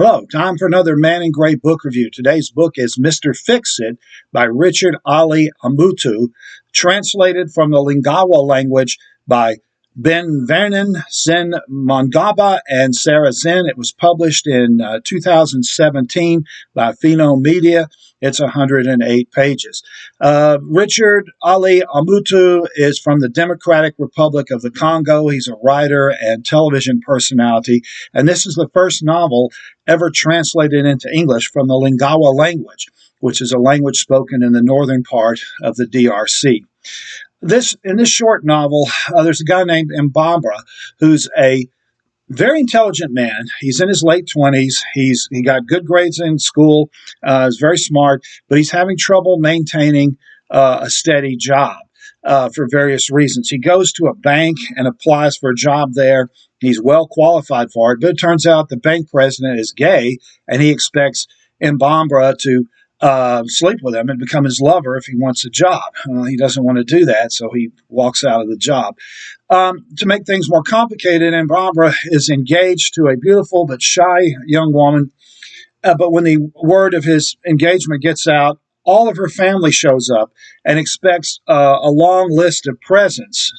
Hello, time for another Man in Gray book review. Today's book is Mr. Fix-It by Richard Ali A Mutu, translated from the Lingala language by Ben Vernon, Zen Mangaba, and Sarah Zen. It was published in 2017 by Pheno Media. It's 108 pages. Richard Ali A Mutu is from the Democratic Republic of the Congo. He's a writer and television personality, and this is the first novel ever translated into English from the Lingala language, which is a language spoken in the northern part of the DRC. In this short novel, there's a guy named Mbambra who's a very intelligent man. He's in his late 20s. He got good grades in school. He's very smart, but he's having trouble maintaining a steady job for various reasons. He goes to a bank and applies for a job there. He's well qualified for it, but it turns out the bank president is gay, and he expects Mbambra to sleep with him and become his lover if he wants a job. He doesn't want to do that, so he walks out of the job. To make things more complicated, Mbambra is engaged to a beautiful but shy young woman, but when the word of his engagement gets out, all of her family shows up and expects a long list of presents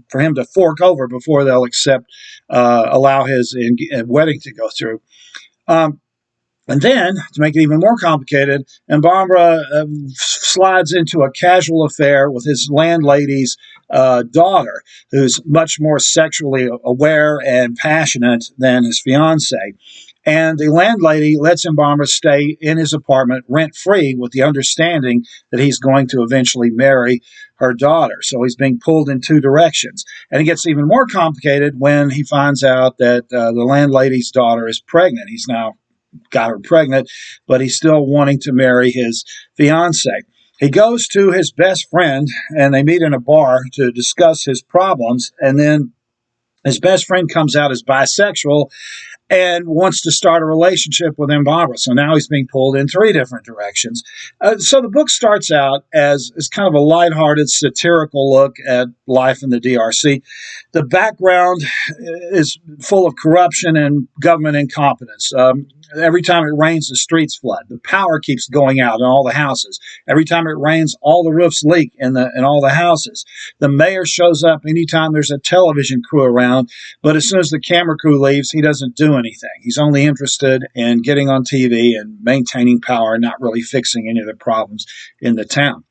for him to fork over before they'll allow his wedding to go through. And then, to make it even more complicated, Mbambra slides into a casual affair with his landlady's daughter, who's much more sexually aware and passionate than his fiancée. And the landlady lets Mbambra stay in his apartment rent-free with the understanding that he's going to eventually marry her daughter. So he's being pulled in two directions. And it gets even more complicated when he finds out that the landlady's daughter is pregnant. He's now got her pregnant, but he's still wanting to marry his fiancée. He goes to his best friend, and they meet in a bar to discuss his problems, and then his best friend comes out as bisexual and wants to start a relationship with Mbambra. So now he's being pulled in three different directions. So the book starts out as kind of a lighthearted, satirical look at life in the DRC. The background is full of corruption and government incompetence. Every time it rains, the streets flood. The power keeps going out in all the houses. Every time it rains, all the roofs leak in all the houses. The mayor shows up anytime there's a television crew around, but as soon as the camera crew leaves, he doesn't do anything. He's only interested in getting on TV and maintaining power, not really fixing any of the problems in the town.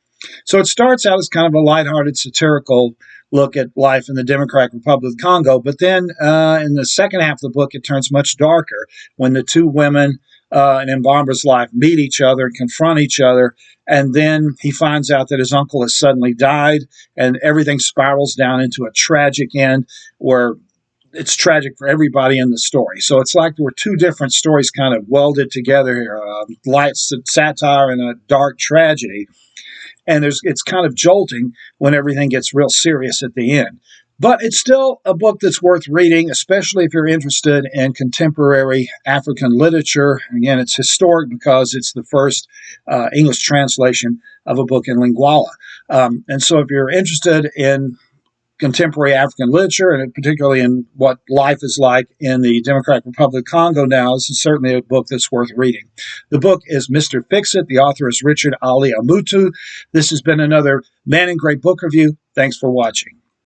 So it starts out as kind of a lighthearted, satirical look at life in the Democratic Republic of the Congo. But then in the second half of the book, it turns much darker when the two women in Mbambra's life meet each other and confront each other. And then he finds out that his uncle has suddenly died, and everything spirals down into a tragic end where it's tragic for everybody in the story. So it's like there were two different stories kind of welded together here, light satire and a dark tragedy. And it's kind of jolting when everything gets real serious at the end. But it's still a book that's worth reading, especially if you're interested in contemporary African literature. Again, it's historic because it's the first English translation of a book in Lingala. And so if you're interested in contemporary African literature, and particularly in what life is like in the Democratic Republic of Congo now, this is certainly a book that's worth reading. The book is Mr. Fix-It. The author is Richard Ali A Mutu. This has been another Man in Gray book review. Thanks for watching.